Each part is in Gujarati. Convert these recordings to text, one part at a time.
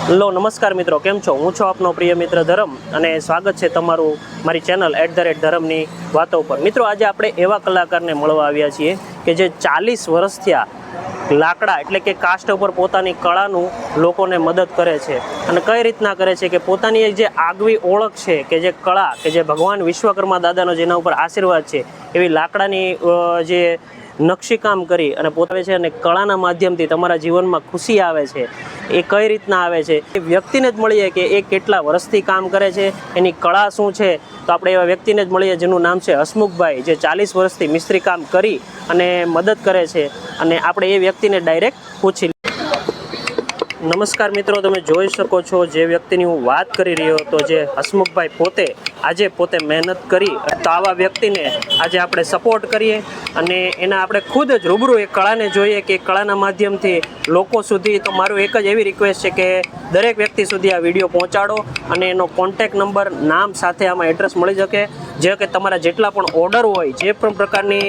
હેલો નમસ્કાર મિત્રો, કેમ છો? હું છું આપનો પ્રિય મિત્ર ધરમ અને સ્વાગત છે તમારું મારી ચેનલ @ધરમની વાતો ઉપર। મિત્રો, આજે આપણે એવા કલાકારને મળવા આવ્યા છીએ કે જે 40 વર્ષથી આ લાકડા એટલે કે કાસ્ટ ઉપર પોતાની કળાનું લોકોને મદદ કરે છે। અને કઈ રીતના કરે છે કે પોતાની એક જે આગવી ઓળખ છે કે જે કળા કે જે ભગવાન વિશ્વકર્મા દાદાનો જેના ઉપર આશીર્વાદ છે એવી લાકડાની જે નકશીકામ કરી અને પોતાવે છે અને કળાના માધ્યમથી તમારા જીવનમાં ખુશી આવે છે। એ કઈ રીતના આવે છે એ વ્યક્તિને જ મળીએ કે એ કેટલા વર્ષથી કામ કરે છે, એની કળા શું છે। તો આપણે એવા વ્યક્તિને જ મળીએ જેનું નામ છે હસમુખભાઈ, જે 40 વર્ષથી મિસ્ત્રી કામ કરી અને મદદ કરે છે। અને આપણે એ વ્યક્તિને ડાયરેક્ટ પૂછી નમસ્કાર મિત્રો, તમે જોઈ શકો છો જે વ્યક્તિની હું વાત કરી રહ્યો હતો, જે હસમુખભાઈ પોતે મહેનત કરી, તો આવા વ્યક્તિને આજે આપણે સપોર્ટ કરીએ અને એના આપણે ખુદ જ રૂબરૂ એ કળાને જોઈએ કે કળાના માધ્યમથી લોકો સુધી। તો મારું એક જ એવી રિક્વેસ્ટ છે કે દરેક વ્યક્તિ સુધી આ વિડીયો પહોંચાડો અને એનો કોન્ટેક નંબર, નામ સાથે આમાં એડ્રેસ મળી શકે, જે કે તમારા જેટલા પણ ઓર્ડર હોય, જે પણ પ્રકારની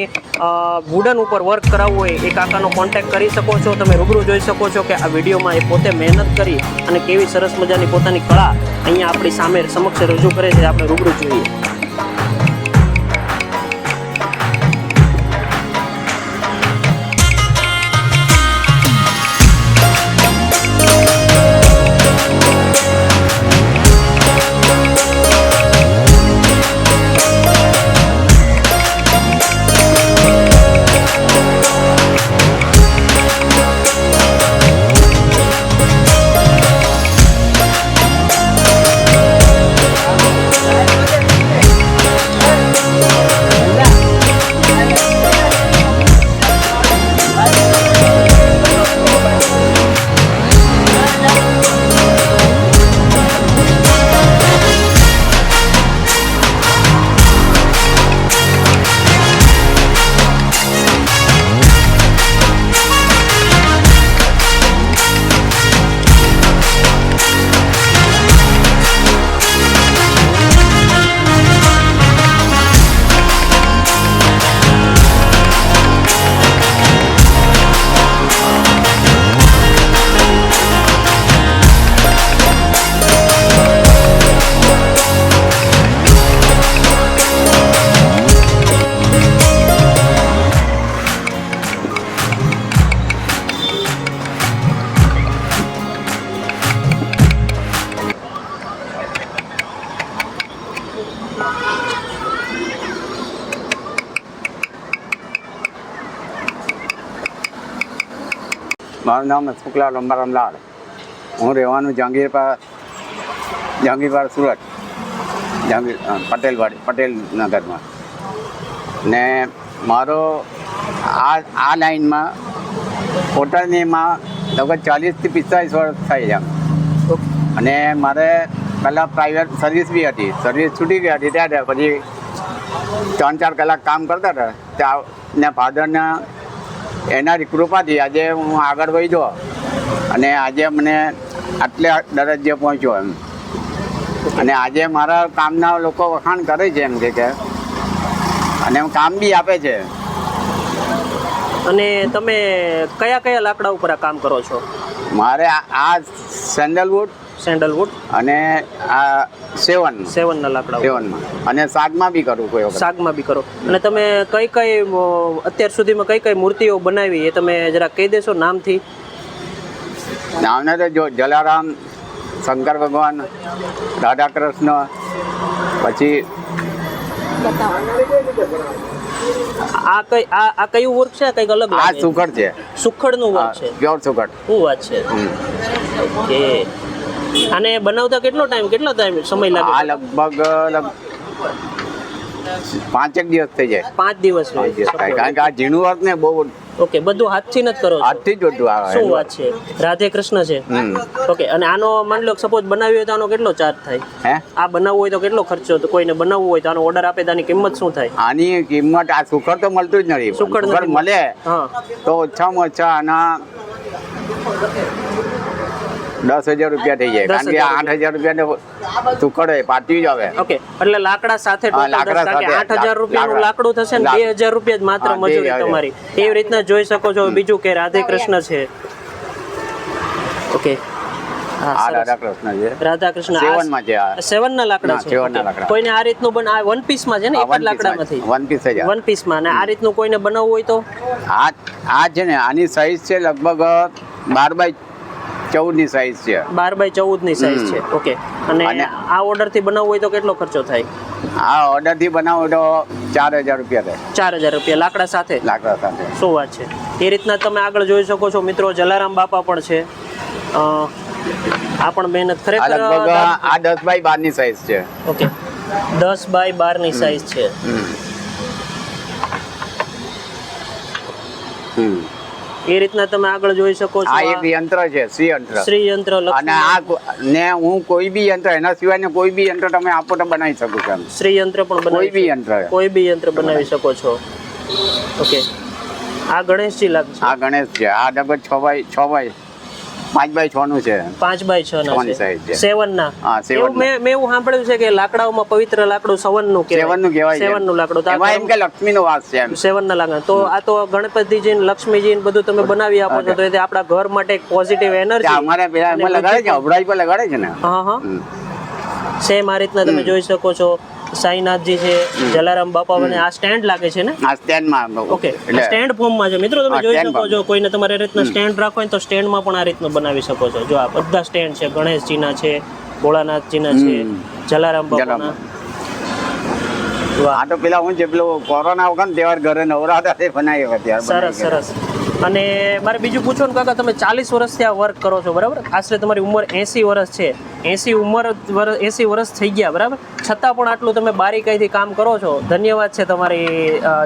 વુડન ઉપર વર્ક કરાવવું હોય એ કાકાનો કોન્ટેક કરી શકો છો। તમે રૂબરૂ જોઈ શકો છો કે આ વિડીયોમાં એ પોતે મહેનત કરી અને કેવી સરસ મજાની પોતાની કળા અહીંયા આપણી સામે સમક્ષ રજૂ કરે છે। આપણે રૂબરૂ જોઈએ। મારું નામ હસમુખલાલ અંબારામલાલ, હું રહેવાનું જહાંગીરપાડા સુરત, પટેલ નગરમાં। ને મારો આ લાઈનમાં પોતાનીમાં લગભગ 40 થી 45 વર્ષ થઈ છે। અને મારે પહેલાં પ્રાઇવેટ સર્વિસ બી હતી, સર્વિસ છૂટી ગઈ હતી ત્યારે પછી 3-4 કલાક કામ કરતા હતા ત્યાં ને ફાધરના એના કૃપાથી આજે હું આગળ વધ્યો અને આજે મને આટલે દરજ્જે પહોંચ્યો એમ। અને આજે મારા કામના લોકો વખાણ કરે છે એમ કે અને કામ બી આપે છે। અને તમે કયા કયા લાકડા ઉપર આ કામ કરો છો? મારે આ સેન્ડલવુડ અને આ સેવનના લાકડા અને શાકમાં બી કરું, કોઈ વખત શાકમાં બી કરો। અને તમે કઈ અત્યાર સુધીમાં કઈ મૂર્તિઓ બનાવી એ તમે જરા કહી દેશો નામથી? નામને તો જો જલારામ, શંકર ભગવાન, રાધા કૃષ્ણ, પછી આ કયું વર્ક છે? કઈક અલગ? આ સુખડ છે, સુખડનું વર્ક છે, પ્યોર સુખડ। શું વાત છે! ઓકે, આને બનાવતા કેટલો સમય લાગે? આ લગભગ 5 દિવસ થઈ જાય। 5 દિવસ કારણ કે આ ઝીણું વર્ક ને બહુ। ઓકે, બધું હાથથી જ કરો? હાથથી જ બધું આવે। શું વાત છે! રાધે કૃષ્ણ છે। ઓકે, અને આનો માની લો સપોઝ બનાવ્યો હોય તો આનો કેટલો ચાર્જ થાય? આ બનાવવું હોય તો કેટલો ખર્ચો? કોઈને બનાવવું હોય તો આનો ઓર્ડર આપે તો આની કિંમત શું થાય? આની કિંમત, આ સુખડ તો મળતું જ નથી। સુખડ મળે તો ઓછામાં ઓછા આના 10,000 રૂપિયા થઈ જાય, કારણ કે 8,000 રૂપિયા તું કરે પાટી જ આવે. ઓકે, એટલે લાકડા સાથે હા, લાકડા સાથે 8,000 રૂપિયાનું લાકડું થશે ને 2,000 રૂપિયા જ માત્ર હા, મજૂરી 2,000. તમારી. એવી રીતના જોઈ શકો છો. બીજું કે રાધે કૃષ્ણ છે. ઓકે, હા, આ સરસ. રાધા કૃષ્ણ છે, રાધા કૃષ્ણ 7 માં છે આ. 7 ના લાકડા હા, છે. 7 ના ઓકે. લાકડા. કોઈને આ રીતનું બન આ વન પીસ માં છે ને, એક જ લાકડામાંથી વન પીસ જ આ. વન પીસ માં. અને આ રીતનું કોઈને બનાવવું હોય તો આ છે ને, આની સાઈઝ છે લગભગ 12x14 ની સાઈઝ છે. 12x14 ની સાઈઝ છે. ઓકે, અને આ ઓર્ડર થી બનાવવું હોય તો કેટલો ખર્ચો થાય? આ ઓર્ડર થી બનાવો તો 4,000 રૂપિયા થાય, 4,000 રૂપિયા લાકડા સાથે. લાકડા સાથે. શું વાત છે! એ રીતના તમે આગળ જોઈ શકો છો મિત્રો. જલારામ બાપા પણ છે. આ પણ મહેનત આ ખરેખર. લગભગ આ 10x12 ની સાઈઝ છે. ઓકે, 10x12 ની સાઈઝ છે. એ રીતના તમે આગળ જોઈ શકો છો. આ એક યંત્ર છે, શ્રી યંત્ર. શ્રી યંત્ર અને લક્ષ્મી. આ ને હું કોઈ બી યંત્ર, એના સિવાય ને કોઈ બી યંત્ર તમે આપો તો બનાવી શકું છું. શ્રી યંત્ર પણ કોઈ બનાવી બી યંત્ર, કોઈ બી યંત્ર બનાવી શકો છો. ઓકે, આ ગણેશજી લાગશે. આ ગણેશ છે. આ ડબલ 6x6 5x6 નું છે. 5x6 ના છની size છે. છે. 7 ના. હા, 7 એવું મેં એવું સાંભળ્યું છે કે લાકડાઓમાં પવિત્ર લાકડું 7 નું કહેવાય. 7 નું કહેવાય છે. 7 નું લાકડું. તો આ એમાં એમ કે લક્ષ્મી નો વાસ છે એમ. 7 ના લાકડા. તો આ તો ગણપતિજી ને લક્ષ્મીજી ને બધું તમે બનાવી આપો છો, તો એ આપણા ઘર માટે એક પોઝિટિવ એનર્જી. અમારે પેલા એમાં લગાડે છે, અબડાઈ પર લગાડે છે ને. હા હા, સેમ આ રીતના તમે જોઈ શકો છો. સાઈનાથજી છે, જલારામ બાપા અને આ સ્ટેન્ડ લાગે છે ને. આ સ્ટેન્ડ માં. ઓકે, સ્ટેન્ડ ફોર્મમાં છે મિત્રો. તમે હા, જોઈ stand શકો form. છો. કોઈને તમારે એ રીતના સ્ટેન્ડ રાખવો હોય તો સ્ટેન્ડમાં પણ આ રીતનું બનાવી શકો છો. જો આ બધા સ્ટેન્ડ છે. ગણેશજીના છે, ભોળાનાથજીના છે, જલારામ બાપાના. આ તો પેલા હું છે પેલો કોરોના વખત તહેવાર ઘરે નવરાત્રા તે બનાવ્યો ત્યારે. સરસ સરસ. અને મારે બીજું પૂછવાનું કાકા, તમે 40 વર્ષથી આ વર્ક કરો છો, બરાબર? આશરે તમારી ઉંમર 80 વર્ષ છે. 80 વર્ષ થઈ ગયા, બરાબર? છતાં પણ આટલું તમે બારીકાઈથી કામ કરો છો. ધન્યવાદ છે તમારી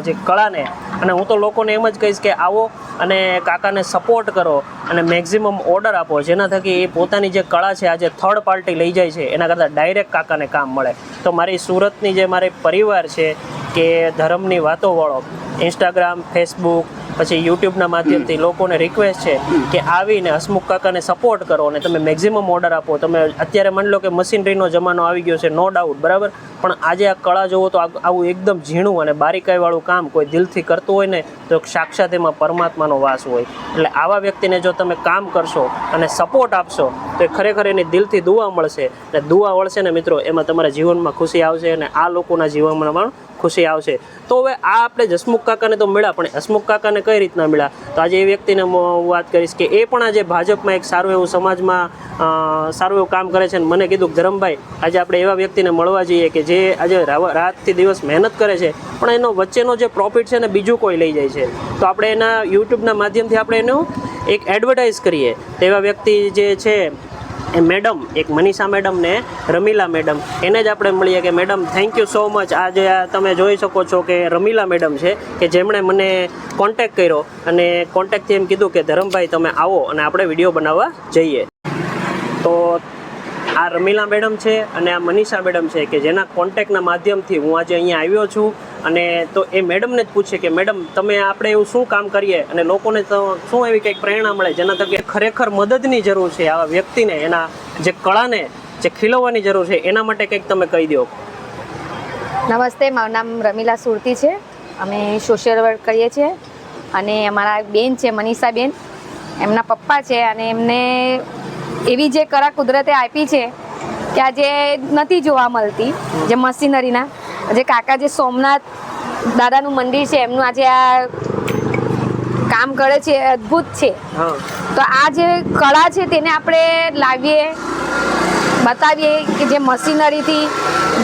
જે કળાને. અને હું તો લોકોને એમ જ કહીશ કે આવો અને કાકાને સપોર્ટ કરો અને મેક્ઝિમમ ઓર્ડર આપો, જેના થકી એ પોતાની જે કળા છે આજે થર્ડ પાર્ટી લઈ જાય છે એના કરતાં ડાયરેક્ટ કાકાને કામ મળે. તો મારી સુરતની જે મારી પરિવાર છે કે ધર્મની વાતોવાળો, ઇન્સ્ટાગ્રામ, ફેસબુક, પછી યુટ્યુબના માધ્યમથી લોકોને રિક્વેસ્ટ છે કે આવીને હસમુખ કાકાને સપોર્ટ કરો અને તમે મેક્ઝિમમ ઓર્ડર આપો. તમે અત્યારે માની લો કે મશીનરીનો જમાનો આવી ગયો છે, નો ડાઉટ, બરાબર? પણ આજે આ કળા જોવો તો આવું એકદમ ઝીણું અને બારીકાઈવાળું કામ કોઈ દિલથી કરતું હોય ને તો સાક્ષાત એમાં પરમાત્માનો વાસ હોય. એટલે આવા વ્યક્તિને જો તમે કામ કરશો અને સપોર્ટ આપશો તો એ ખરેખર એની દિલથી દુઆ મળશે. અને દુઆ વળશે ને મિત્રો, એમાં તમારા જીવનમાં ખુશી આવશે અને આ લોકોના જીવનમાં પણ ખુશી આવશે. તો હવે આ આપણે હસમુખ કાકાને તો મળ્યા, પણ હસમુખ કાકાને કઈ રીતના મળ્યા? તો આજે એ વ્યક્તિને હું વાત કરીશ કે એ પણ આજે ભાજપમાં એક સારું એવું સમાજમાં સારું એવું કામ કરે છે. અને મને કીધું કે ધરમભાઈ, આજે આપણે એવા વ્યક્તિને મળવા જઈએ કે જે આજે રાતથી દિવસ મહેનત કરે છે પણ એનો વચ્ચેનો જે પ્રોફિટ છે ને બીજું કોઈ લઈ જાય છે. તો આપણે એના યુટ્યુબના માધ્યમથી આપણે એનું એક એડવર્ટાઇઝ કરીએ. તેવા વ્યક્તિ જે છે એ મેડમ, એક મનીષા મેડમ ને રમીલા મેડમ, એને જ આપણે મળીએ કે madam thank you so much. આજે તમે જોઈ શકો છો કે રમીલા મેડમ છે કે જેમણે મને કોન્ટેક્ટ કર્યો અને કોન્ટેક્ટથી એમ કીધું કે ધરમભાઈ તમે આવો અને આપણે વિડીયો બનાવવા જઈએ. તો આ રમીલા મેડમ છે અને આ મનીષા મેડમ છે કે જેના કોન્ટેક્ટના માધ્યમથી હું આજે અહીંયા આવ્યો છું. અને તો એ મેડમને જ પૂછે કે મેડમ તમે આપણે એવું શું કામ કરીએ અને લોકોને તો શું એવી કંઈક પ્રેરણા મળે જેના થકી ખરેખર મદદની જરૂર છે આવા વ્યક્તિને, એના જે કળાને જે ખીલવવાની જરૂર છે એના માટે કંઈક તમે કહી દો. નમસ્તે, મારું નામ રમીલા સુરતી છે. અમે સોશિયલ વર્ક કરીએ છીએ અને અમારા બેન છે મનીષા બેન, એમના પપ્પા છે અને એમને એવી જે કળા કુદરતે આપી છે કે આજે નથી જોવા મળતી. જે મશીનરીના જે કાકા જે સોમનાથ દાદાનું મંદિર છે એમનું આજે આ કામ કરે છે અદ્ભુત છે. તો આ જે કળા છે તેને આપણે લાવીએ, બતાવીએ કે જે મશીનરીથી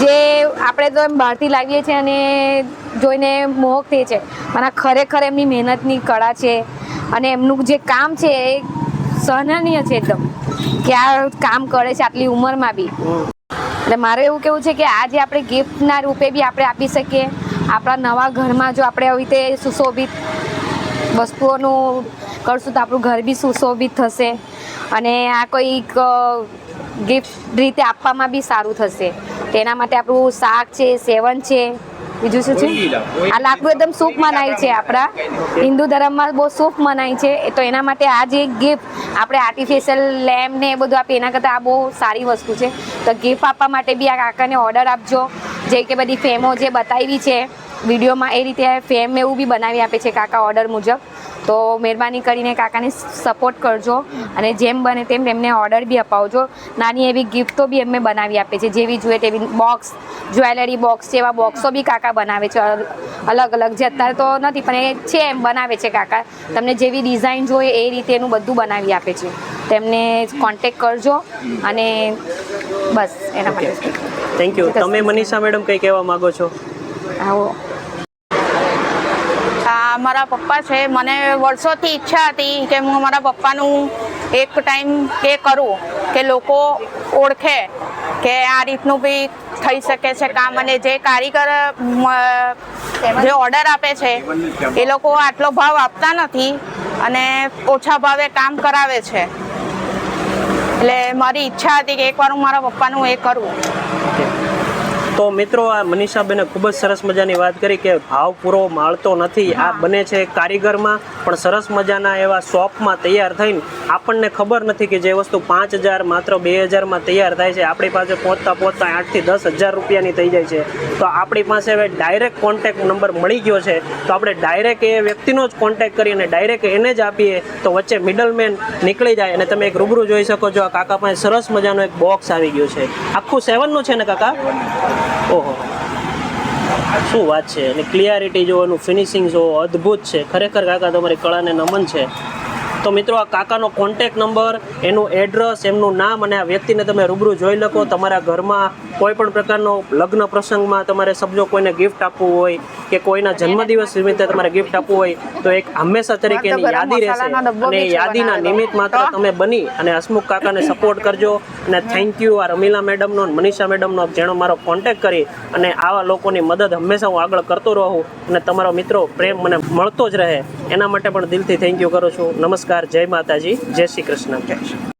જે આપણે તો એમ બહારથી લાવીએ છીએ અને જોઈને મોહક થઈ છે, પણ આ ખરેખર એમની મહેનતની કળા છે અને એમનું જે કામ છે એ સરાહનીય છે એકદમ, કે આ કામ કરે છે આટલી ઉંમરમાં બી. એટલે મારે એવું કેવું છે કે આ જે આપણે ગિફ્ટના રૂપે બી આપણે આપી શકીએ. આપણા નવા ઘરમાં જો આપણે આવી રીતે સુશોભિત વસ્તુઓનું કરશું તો આપણું ઘર બી સુશોભિત થશે અને આ કોઈક ગિફ્ટ રીતે આપવામાં બી સારું થશે. તેના માટે આપણું શાક છે, સેવન છે, બીજું શું છે આ લાકડું એકદમ શુભ મનાય છે આપણા હિન્દુ ધર્મમાં બહુ શુભ મનાય છે તો એના માટે આ જે ગિફ્ટ આપણે આર્ટિફિશિયલ લેમ્પ ને એ બધું આપીએ એના કરતાં આ બહુ સારી વસ્તુ છે તો ગિફ્ટ આપવા માટે બી આ કાકાને ઓર્ડર આપજો જે કે બધી ફેમો જે બતાવી છે વિડીયોમાં એ રીતે ફેમ એવું બી બનાવી આપે છે કાકા ઓર્ડર મુજબ તો મહેરબાની કરીને કાકાને સપોર્ટ કરજો અને જેમ બને તેમ એમને ઓર્ડર બી અપાવજો નાની એવી ગિફ્ટો બી એમને બનાવી આપે છે જેવી જોઈએ તેવી બોક્સ જ્વેલરી બોક્સ જેવા બોક્સો બી કાકા બનાવે છે અલગ અલગ જે અત્યારે તો નથી પણ એ છે એમ બનાવે છે કાકા તમને જેવી ડિઝાઇન જોઈએ એ રીતે એનું બધું બનાવી આપે છે તેમને કોન્ટેક કરજો અને બસ એના માટે થેન્ક યુ. તમે મનીષા મેડમ કંઈ કહેવા માંગો છો? આવો આ મારા પપ્પા છે મને વર્ષોથી ઈચ્છા હતી કે હું મારા પપ્પાનું એક ટાઈમ એ કરું કે લોકો ઓળખે કે આ રીતનું બી થઈ શકે છે કામ અને જે કારીગર જે ઓર્ડર આપે છે એ લોકો આટલો ભાવ આપતા નથી અને ઓછા ભાવે કામ કરાવે છે એટલે મારી ઈચ્છા હતી કે એકવાર હું મારા પપ્પાનું એ કરું. તો મિત્રો આ મનીષાબેને ખૂબ જ સરસ મજાની વાત કરી કે ભાવ પૂરો માળતો નથી. આ બને છે કારીગરમાં પણ સરસ મજાના એવા શોપમાં તૈયાર થઈને આપણને ખબર નથી કે જે વસ્તુ 5,000 માત્ર 2,000માં તૈયાર થાય છે આપણી પાસે પહોંચતા 8,000 થી 10,000 રૂપિયાની થઈ જાય છે. તો આપણી પાસે હવે ડાયરેક્ટ કોન્ટેક્ટ નંબર મળી ગયો છે તો આપણે ડાયરેક્ટ એ વ્યક્તિનો જ કોન્ટેક્ટ કરીને ડાયરેક્ટ એને જ આપીએ તો વચ્ચે મિડલમેન નીકળી જાય અને તમે એક રૂબરૂ જોઈ શકો છો. આ કાકા પાસે સરસ મજાનો એક બોક્સ આવી ગયો છે આખું 7નું છે ને કાકા? ઓહો શું વાત છે અને ક્લિયરિટી જો એનું ફિનિશિંગ જો અદ્ભુત છે ખરેખર કાકા તમારી કળાને નમન છે. તો મિત્રો આ કાકાનો કોન્ટેક નંબર એનું એડ્રેસ એમનું નામ અને આ વ્યક્તિને તમે રૂબરૂ જોઈ શકો. તમારા ઘરમાં કોઈ પણ પ્રકારનો લગ્ન પ્રસંગમાં તમારે સમજો કોઈને ગિફ્ટ આપવું હોય કે કોઈના જન્મદિવસ નિમિત્તે તમારે ગિફ્ટ આપવું હોય તો એક હંમેશા તરીકે એની યાદી રહેશે અને એ યાદીના નિમિત્ત માત્ર તમે બની અને હસમુખ કાકાને સપોર્ટ કરજો. અને થેન્ક યુ આ રમીલા મેડમનો મનીષા મેડમનો જેનો મારો કોન્ટેક્ટ કરી અને આવા લોકોની મદદ હંમેશા હું આગળ કરતો રહું અને તમારો મિત્રો પ્રેમ મને મળતો જ રહે એના માટે પણ દિલથી થેન્ક યુ કરું છું. નમસ્કાર, જય માતાજી, જય શ્રી કૃષ્ણ.